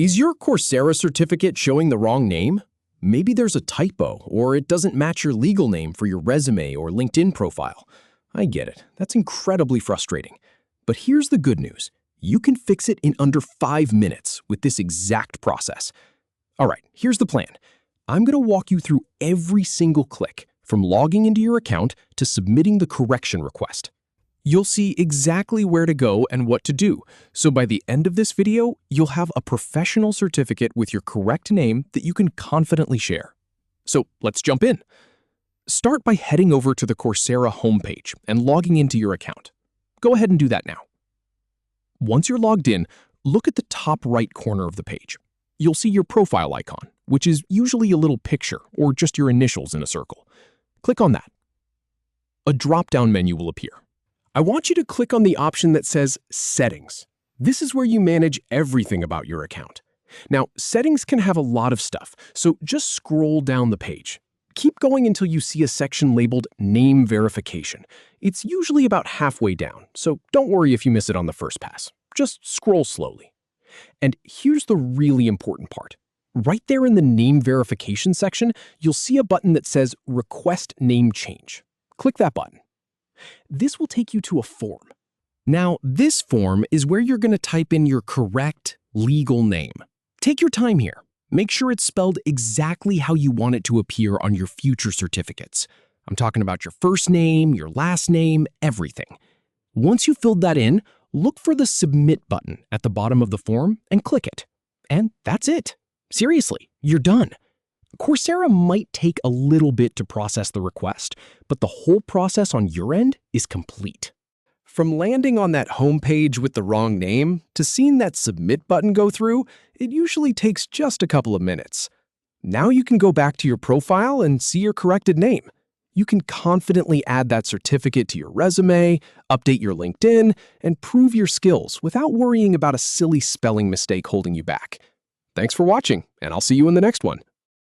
Is your Coursera certificate showing the wrong name? Maybe there's a typo, or it doesn't match your legal name for your resume or LinkedIn profile. I get it. That's incredibly frustrating. But here's the good news. You can fix it in under 5 minutes with this exact process. All right, here's the plan. I'm going to walk you through every single click, from logging into your account to submitting the correction request. You'll see exactly where to go and what to do, so by the end of this video, you'll have a professional certificate with your correct name that you can confidently share. So let's jump in. Start by heading over to the Coursera homepage and logging into your account. Go ahead and do that now. Once you're logged in, look at the top right corner of the page. You'll see your profile icon, which is usually a little picture or just your initials in a circle. Click on that. A drop-down menu will appear. I want you to click on the option that says Settings. This is where you manage everything about your account. Now, settings can have a lot of stuff, so just scroll down the page. Keep going until you see a section labeled Name Verification. It's usually about halfway down, so don't worry if you miss it on the first pass. Just scroll slowly. And here's the really important part. Right there in the Name Verification section, you'll see a button that says Request Name Change. Click that button. This will take you to a form. Now, this form is where you're going to type in your correct legal name. Take your time here. Make sure it's spelled exactly how you want it to appear on your future certificates. I'm talking about your first name, your last name, everything. Once you've filled that in, look for the Submit button at the bottom of the form and click it. And that's it. Seriously, you're done. Coursera might take a little bit to process the request, but the whole process on your end is complete. From landing on that homepage with the wrong name to seeing that Submit button go through, it usually takes just a couple of minutes. Now you can go back to your profile and see your corrected name. You can confidently add that certificate to your resume, update your LinkedIn, and prove your skills without worrying about a silly spelling mistake holding you back. Thanks for watching, and I'll see you in the next one.